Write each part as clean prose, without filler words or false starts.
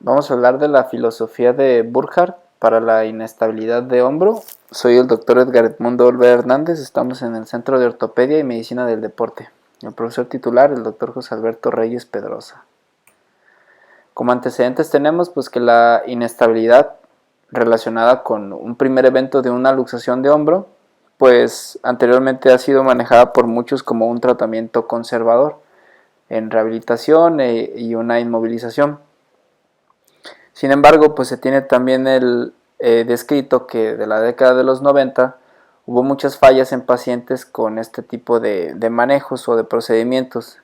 Vamos a hablar de la filosofía de Burkhardt para la inestabilidad de hombro. Soy el doctor Edgar Edmundo Olvera Hernández, estamos en el Centro de Ortopedia y Medicina del Deporte. El profesor titular, el doctor José Alberto Reyes Pedrosa. Como antecedentes tenemos pues que la inestabilidad relacionada con un primer evento de una luxación de hombro, pues anteriormente ha sido manejada por muchos como un tratamiento conservador en rehabilitación y una inmovilización. Sin embargo, pues se tiene también el descrito que de la década de los 90 hubo muchas fallas en pacientes con este tipo de manejos o de procedimientos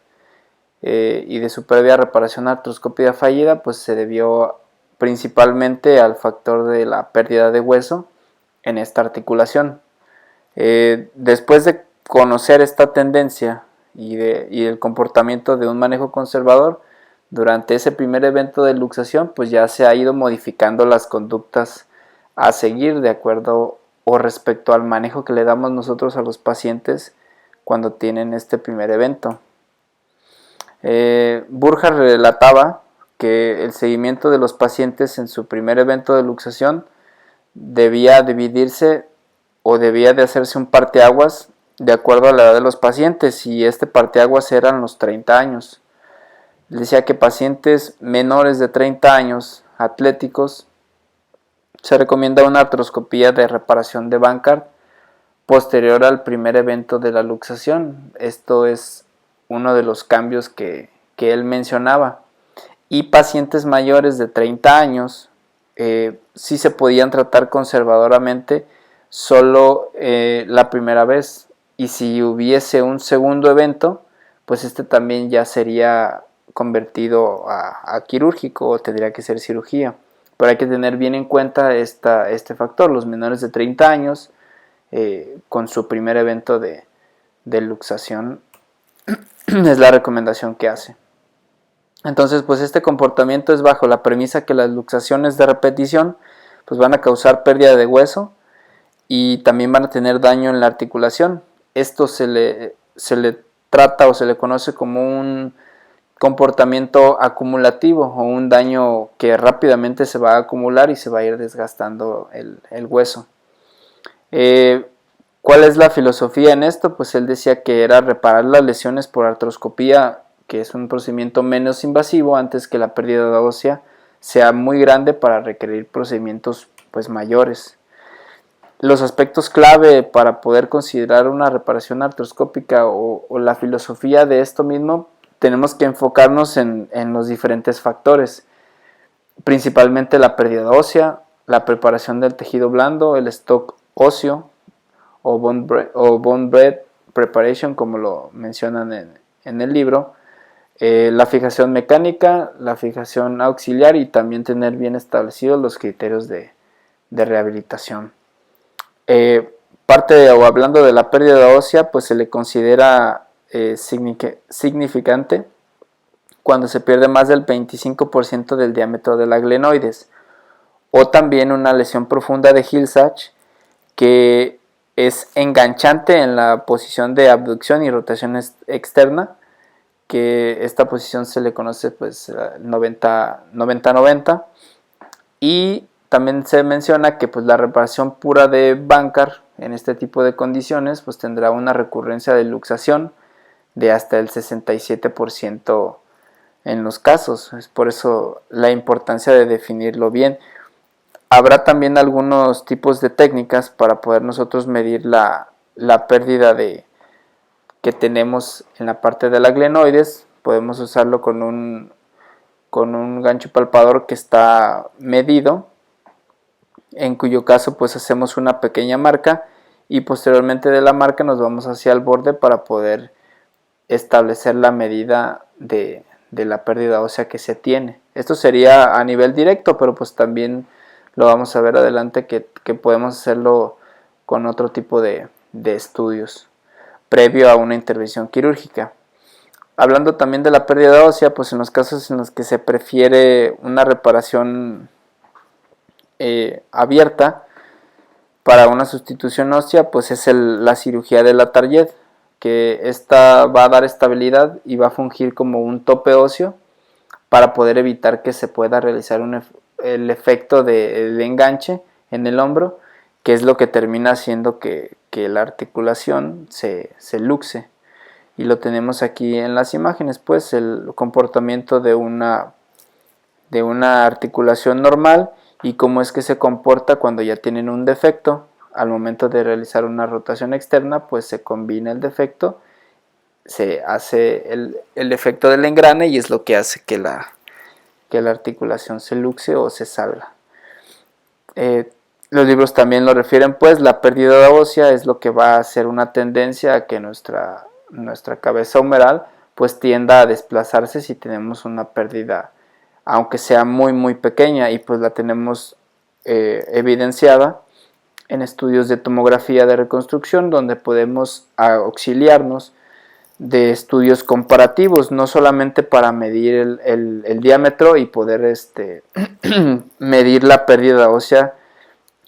y de su previa reparación artroscópica fallida, pues se debió principalmente al factor de la pérdida de hueso en esta articulación. Después de conocer esta tendencia y el comportamiento de un manejo conservador, durante ese primer evento de luxación, pues ya se ha ido modificando las conductas a seguir de acuerdo o respecto al manejo que le damos nosotros a los pacientes cuando tienen este primer evento. Burkhardt relataba que el seguimiento de los pacientes en su primer evento de luxación debía dividirse o debía de hacerse un parteaguas de acuerdo a la edad de los pacientes, y este parteaguas eran los 30 años. Decía que pacientes menores de 30 años, atléticos, se recomienda una artroscopía de reparación de Bankart posterior al primer evento de la luxación. Esto es uno de los cambios que él mencionaba. Y pacientes mayores de 30 años sí se podían tratar conservadoramente solo la primera vez. Y si hubiese un segundo evento, pues este también ya sería convertido a quirúrgico o tendría que ser cirugía. Pero hay que tener bien en cuenta este factor, los menores de 30 años con su primer evento de luxación es la recomendación que hace. Entonces, pues este comportamiento es bajo la premisa que las luxaciones de repetición pues van a causar pérdida de hueso y también van a tener daño en la articulación. Esto se le trata o se le conoce como un comportamiento acumulativo o un daño que rápidamente se va a acumular y se va a ir desgastando el hueso. ¿Cuál es la filosofía en esto? Pues él decía que era reparar las lesiones por artroscopía, que es un procedimiento menos invasivo antes que la pérdida de ósea sea muy grande para requerir procedimientos pues mayores. Los aspectos clave para poder considerar una reparación artroscópica o la filosofía de esto mismo, tenemos que enfocarnos en los diferentes factores, principalmente la pérdida ósea, la preparación del tejido blando, el stock óseo o bone breath preparation, como lo mencionan en el libro, la fijación mecánica, la fijación auxiliar y también tener bien establecidos los criterios de rehabilitación. Hablando de la pérdida ósea, pues se le considera significante cuando se pierde más del 25% del diámetro de la glenoides, o también una lesión profunda de Hill-Sachs que es enganchante en la posición de abducción y rotación externa, que esta posición se le conoce pues 90-90, y también se menciona que pues la reparación pura de Bankart en este tipo de condiciones pues tendrá una recurrencia de luxación de hasta el 67% en los casos. Es por eso la importancia de definirlo bien. Habrá también algunos tipos de técnicas para poder nosotros medir la pérdida que tenemos en la parte de la glenoides. Podemos usarlo con un gancho palpador que está medido, en cuyo caso pues hacemos una pequeña marca y posteriormente de la marca nos vamos hacia el borde para poder establecer la medida de la pérdida ósea que se tiene. Esto sería a nivel directo, pero pues también lo vamos a ver adelante que podemos hacerlo con otro tipo de estudios previo a una intervención quirúrgica. Hablando también de la pérdida ósea, pues en los casos en los que se prefiere una reparación abierta para una sustitución ósea, pues es la cirugía de la Target, que esta va a dar estabilidad y va a fungir como un tope óseo para poder evitar que se pueda realizar el efecto del enganche en el hombro, que es lo que termina haciendo que la articulación se luxe. Y lo tenemos aquí en las imágenes, pues el comportamiento de una articulación normal y cómo es que se comporta cuando ya tienen un defecto. Al momento de realizar una rotación externa, pues se combina el defecto, se hace el efecto del engrane y es lo que hace que la articulación se luxe o se salga. Los libros también lo refieren, pues la pérdida ósea es lo que va a hacer una tendencia a que nuestra cabeza humeral pues tienda a desplazarse si tenemos una pérdida, aunque sea muy pequeña, y pues la tenemos evidenciada en estudios de tomografía de reconstrucción, donde podemos auxiliarnos de estudios comparativos, no solamente para medir el diámetro y poder medir la pérdida ósea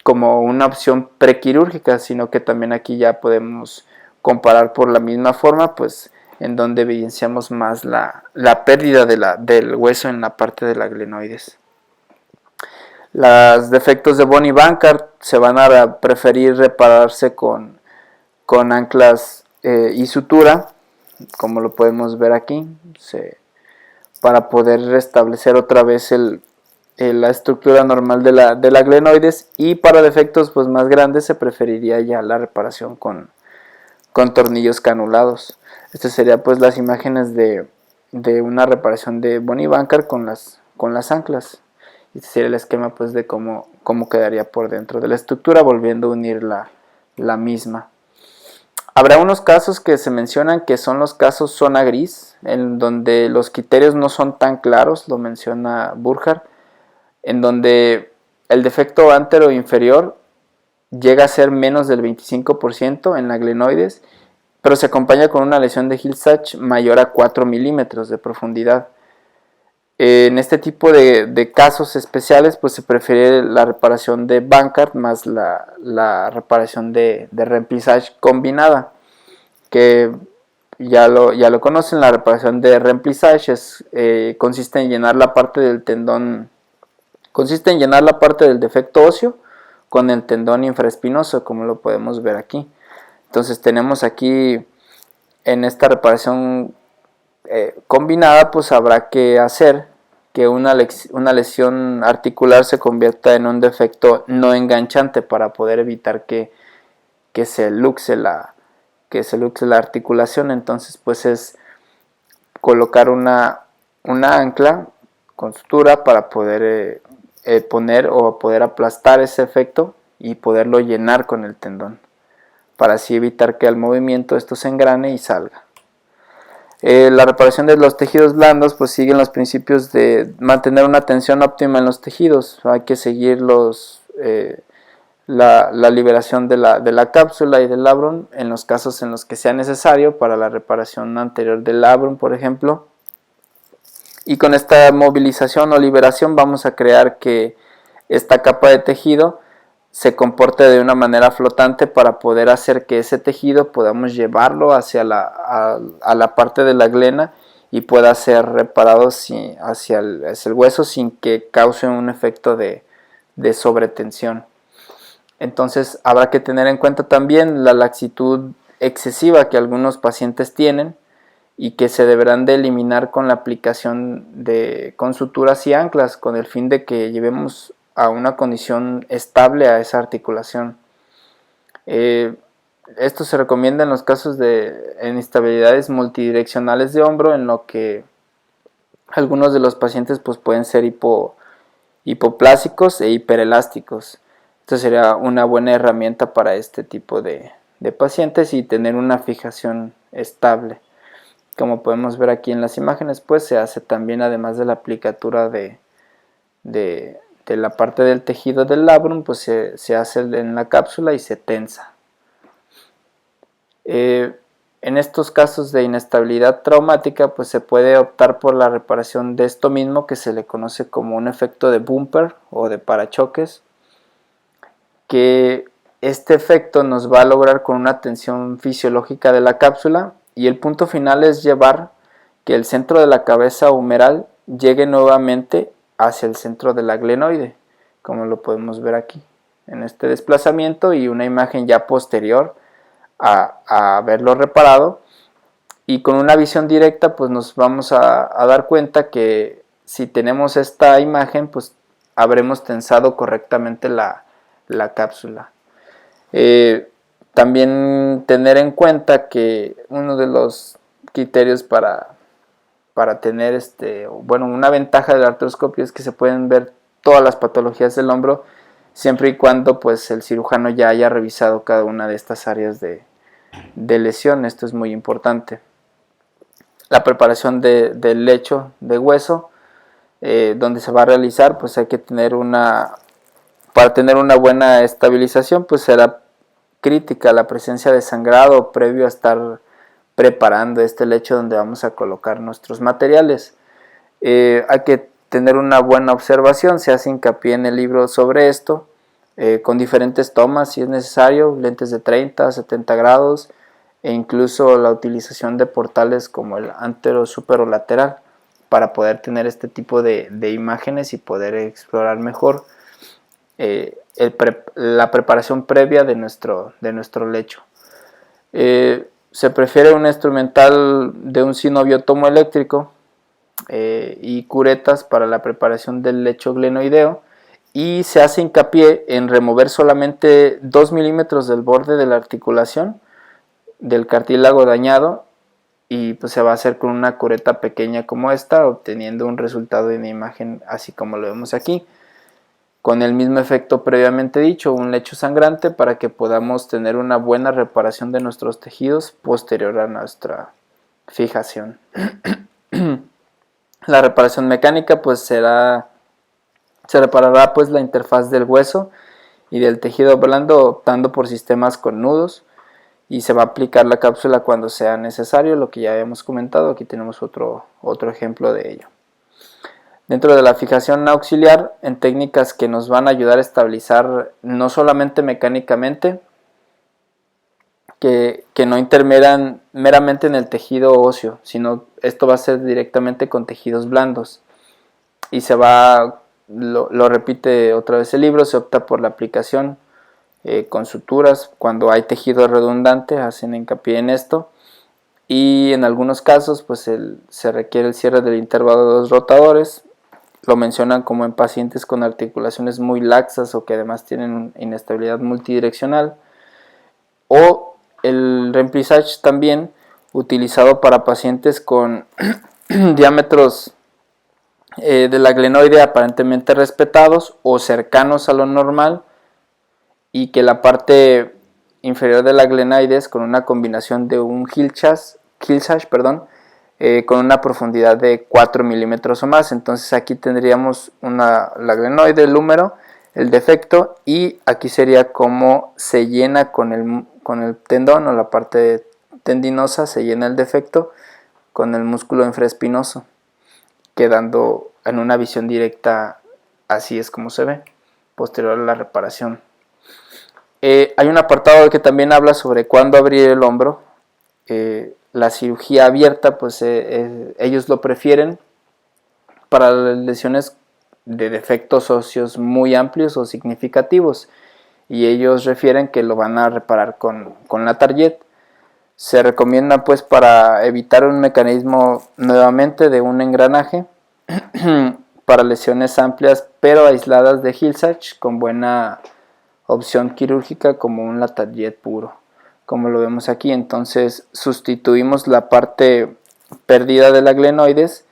como una opción prequirúrgica, sino que también aquí ya podemos comparar por la misma forma, pues en donde evidenciamos más la pérdida del hueso en la parte de la glenoides. Los defectos de Bone y Bankart se van a preferir repararse con anclas y sutura, como lo podemos ver aquí, para poder restablecer otra vez la estructura normal de la glenoides, y para defectos pues más grandes se preferiría ya la reparación con tornillos canulados. Estas serían pues las imágenes de una reparación de Bone y Bankart con las anclas. Este sería el esquema pues de cómo quedaría por dentro de la estructura, volviendo a unir la misma. Habrá unos casos que se mencionan que son los casos zona gris, en donde los criterios no son tan claros, lo menciona Burkhardt, en donde el defecto antero inferior llega a ser menos del 25% en la glenoides, pero se acompaña con una lesión de Hill-Sachs mayor a 4 milímetros de profundidad. En este tipo de casos especiales pues se prefiere la reparación de Bankart más la reparación de remplissage combinada, que ya lo conocen. La reparación de remplissage consiste en llenar la parte del tendón, consiste en llenar la parte del defecto óseo con el tendón infraespinoso, como lo podemos ver aquí. Entonces tenemos aquí en esta reparación combinada, pues habrá que hacer que una lesión articular se convierta en un defecto no enganchante para poder evitar que se luxe la articulación. Entonces pues es colocar una ancla con sutura para poder poner o poder aplastar ese efecto y poderlo llenar con el tendón, para así evitar que al movimiento esto se engrane y salga. La reparación de los tejidos blandos pues siguen los principios de mantener una tensión óptima en los tejidos. Hay que seguir la liberación de la cápsula y del labrum en los casos en los que sea necesario para la reparación anterior del labrum, por ejemplo. Y con esta movilización o liberación vamos a crear que esta capa de tejido se comporte de una manera flotante para poder hacer que ese tejido podamos llevarlo hacia a la parte de la glena y pueda ser reparado hacia el hueso sin que cause un efecto de sobretensión. Entonces habrá que tener en cuenta también la laxitud excesiva que algunos pacientes tienen y que se deberán de eliminar con la aplicación con suturas y anclas, con el fin de que llevemos a una condición estable a esa articulación. Esto se recomienda en los casos de inestabilidades multidireccionales de hombro, en lo que algunos de los pacientes pues, pueden ser hipoplásicos e hiperelásticos. Esto sería una buena herramienta para este tipo de pacientes y tener una fijación estable. Como podemos ver aquí en las imágenes, pues se hace también, además de la aplicatura de la parte del tejido del labrum, pues se hace en la cápsula y se tensa. En estos casos de inestabilidad traumática, pues se puede optar por la reparación de esto mismo, que se le conoce como un efecto de bumper o de parachoques, que este efecto nos va a lograr con una tensión fisiológica de la cápsula, y el punto final es llevar que el centro de la cabeza humeral llegue nuevamente hacia el centro de la glenoide, como lo podemos ver aquí en este desplazamiento, y una imagen ya posterior a haberlo reparado. Y con una visión directa pues nos vamos a dar cuenta que si tenemos esta imagen pues habremos tensado correctamente la cápsula. También tener en cuenta que uno de los criterios para tener una ventaja del artroscopio es que se pueden ver todas las patologías del hombro siempre y cuando pues el cirujano ya haya revisado cada una de estas áreas de lesión. Esto es muy importante. La preparación del lecho de hueso donde se va a realizar, pues hay que tener para tener una buena estabilización pues será crítica la presencia de sangrado previo a estar preparando este lecho donde vamos a colocar nuestros materiales. Hay que tener una buena observación, se hace hincapié en el libro sobre esto, con diferentes tomas si es necesario, lentes de 30 a 70 grados e incluso la utilización de portales como el antero superolateral para poder tener este tipo de imágenes y poder explorar mejor la preparación previa de nuestro lecho. Se prefiere un instrumental de un sinovio tomoeléctrico y curetas para la preparación del lecho glenoideo, y se hace hincapié en remover solamente 2 milímetros del borde de la articulación del cartílago dañado, y pues se va a hacer con una cureta pequeña como esta, obteniendo un resultado en imagen así como lo vemos aquí, con el mismo efecto previamente dicho, un lecho sangrante para que podamos tener una buena reparación de nuestros tejidos posterior a nuestra fijación. La reparación mecánica pues se reparará pues la interfaz del hueso y del tejido blando optando por sistemas con nudos, y se va a aplicar la cápsula cuando sea necesario, lo que ya habíamos comentado. Aquí tenemos otro ejemplo de ello. Dentro de la fijación auxiliar, en técnicas que nos van a ayudar a estabilizar no solamente mecánicamente, que no intermeran meramente en el tejido óseo, sino esto va a ser directamente con tejidos blandos. Y lo repite otra vez el libro, se opta por la aplicación con suturas cuando hay tejido redundante, hacen hincapié en esto. Y en algunos casos pues se requiere el cierre del intervalo de los rotadores. Lo mencionan como en pacientes con articulaciones muy laxas o que además tienen inestabilidad multidireccional. O el remplissage también, utilizado para pacientes con diámetros de la glenoide aparentemente respetados o cercanos a lo normal, y que la parte inferior de la glenoides con una combinación de un Hillsage, con una profundidad de 4 milímetros o más. Entonces aquí tendríamos la glenoide, el húmero, el defecto, y aquí sería como se llena con el tendón, o la parte tendinosa se llena el defecto con el músculo infraespinoso, quedando en una visión directa. Así es como se ve posterior a la reparación. Hay un apartado que también habla sobre cuándo abrir el hombro. La cirugía abierta pues ellos lo prefieren para las lesiones de defectos óseos muy amplios o significativos, y ellos refieren que lo van a reparar con la Target. Se recomienda pues para evitar un mecanismo nuevamente de un engranaje para lesiones amplias pero aisladas de Hillsage, con buena opción quirúrgica como un Latarjet puro, como lo vemos aquí. Entonces sustituimos la parte perdida de la glenoides,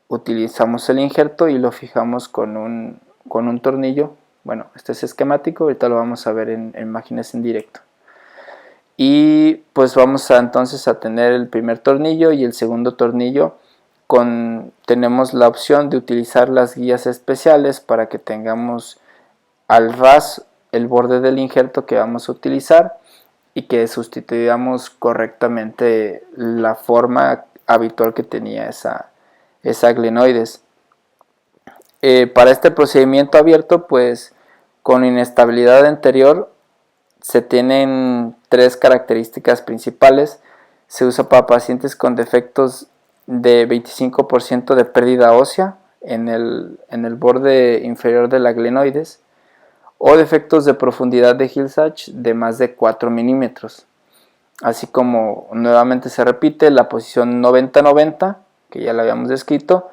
utilizamos el injerto y lo fijamos con un tornillo. Bueno, este es esquemático, ahorita lo vamos a ver en imágenes en directo. Y pues vamos entonces a tener el primer tornillo y el segundo tornillo. Tenemos la opción de utilizar las guías especiales para que tengamos al ras el borde del injerto que vamos a utilizar y que sustituyamos correctamente la forma habitual que tenía esa glenoides. Para este procedimiento abierto, pues con inestabilidad anterior, se tienen 3 características principales. Se usa para pacientes con defectos de 25% de pérdida ósea en el borde inferior de la glenoides, o defectos de profundidad de Hill-Sachs de más de 4 milímetros. Así como nuevamente se repite la posición 90-90, que ya la habíamos descrito,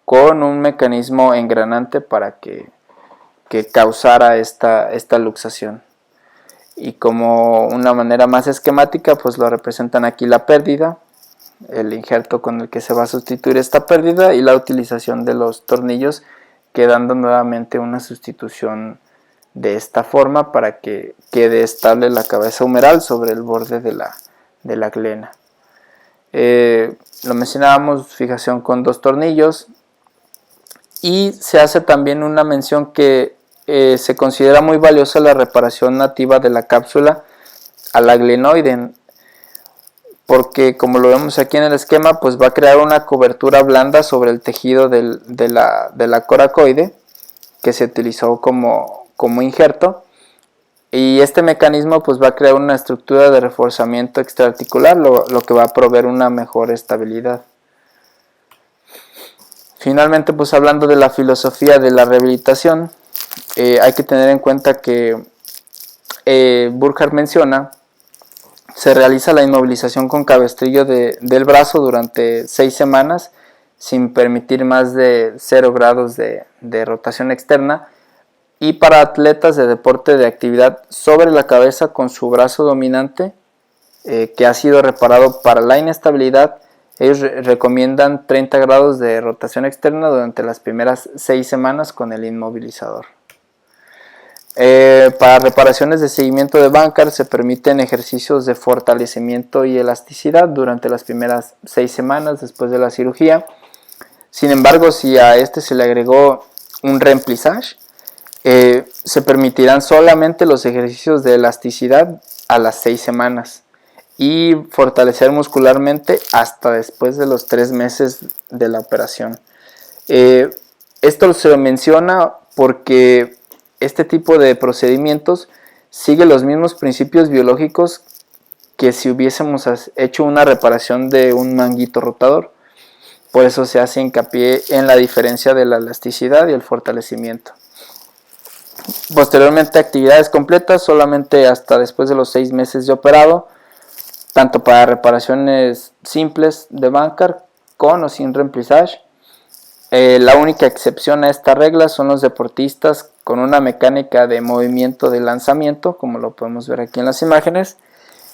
con un mecanismo engranante para que causara esta luxación. Y como una manera más esquemática, pues lo representan aquí la pérdida, el injerto con el que se va a sustituir esta pérdida y la utilización de los tornillos, quedando nuevamente una sustitución de esta forma para que quede estable la cabeza humeral sobre el borde de la glena. Lo mencionábamos, fijación con 2 tornillos, y se hace también una mención que se considera muy valiosa la reparación nativa de la cápsula a la glenoide, porque como lo vemos aquí en el esquema, pues va a crear una cobertura blanda sobre el tejido de la coracoide que se utilizó como injerto, y este mecanismo pues va a crear una estructura de reforzamiento extraarticular, lo que va a proveer una mejor estabilidad. Finalmente, pues hablando de la filosofía de la rehabilitación, hay que tener en cuenta que Burkhardt menciona: se realiza la inmovilización con cabestrillo del brazo durante 6 semanas sin permitir más de 0 grados de rotación externa, y para atletas de deporte de actividad sobre la cabeza con su brazo dominante que ha sido reparado para la inestabilidad, ellos recomiendan 30 grados de rotación externa durante las primeras 6 semanas con el inmovilizador. Para reparaciones de seguimiento de Bankart se permiten ejercicios de fortalecimiento y elasticidad durante las primeras 6 semanas después de la cirugía. Sin embargo, si a este se le agregó un remplissage, se permitirán solamente los ejercicios de elasticidad a las 6 semanas y fortalecer muscularmente hasta después de los 3 meses de la operación. Esto se menciona porque este tipo de procedimientos sigue los mismos principios biológicos que si hubiésemos hecho una reparación de un manguito rotador. Por eso se hace hincapié en la diferencia de la elasticidad y el fortalecimiento. Posteriormente, actividades completas solamente hasta después de los 6 meses de operado, tanto para reparaciones simples de Bankart con o sin remplissage. La única excepción a esta regla son los deportistas con una mecánica de movimiento de lanzamiento, como lo podemos ver aquí en las imágenes,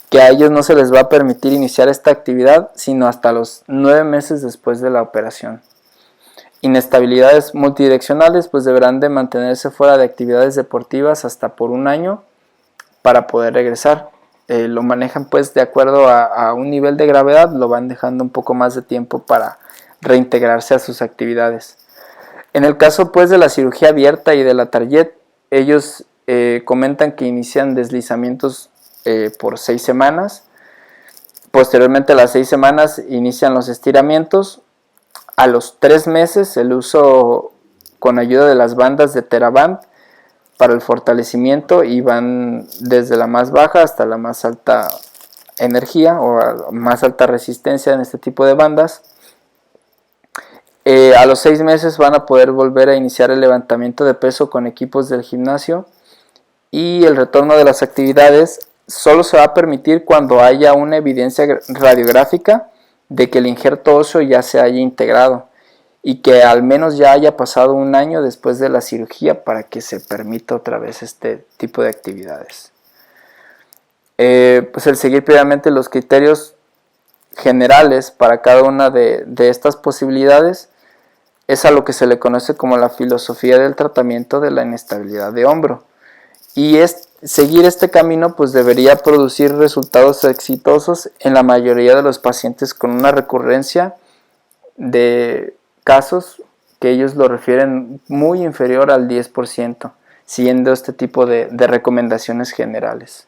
que a ellos no se les va a permitir iniciar esta actividad sino hasta los 9 meses después de la operación. Inestabilidades multidireccionales pues deberán de mantenerse fuera de actividades deportivas hasta por 1 año para poder regresar. Lo manejan pues de acuerdo a un nivel de gravedad, lo van dejando un poco más de tiempo para reintegrarse a sus actividades. En el caso pues de la cirugía abierta y de la Target, ellos comentan que inician deslizamientos por 6 semanas. Posteriormente a las 6 semanas inician los estiramientos. A los 3 meses el uso con ayuda de las bandas de TheraBand para el fortalecimiento, y van desde la más baja hasta la más alta energía o más alta resistencia en este tipo de bandas. A los 6 meses van a poder volver a iniciar el levantamiento de peso con equipos del gimnasio, y el retorno de las actividades solo se va a permitir cuando haya una evidencia radiográfica de que el injerto óseo ya se haya integrado y que al menos ya haya pasado 1 año después de la cirugía para que se permita otra vez este tipo de actividades. Pues el seguir previamente los criterios generales para cada una de estas posibilidades es a lo que se le conoce como la filosofía del tratamiento de la inestabilidad de hombro, y seguir este camino pues debería producir resultados exitosos en la mayoría de los pacientes con una recurrencia de casos que ellos lo refieren muy inferior al 10%, siguiendo este tipo de recomendaciones generales.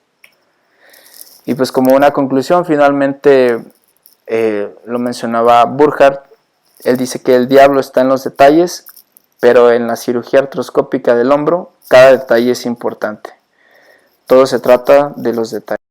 Y pues como una conclusión, finalmente lo mencionaba Burkhardt, él dice que el diablo está en los detalles, pero en la cirugía artroscópica del hombro cada detalle es importante. Todo se trata de los detalles.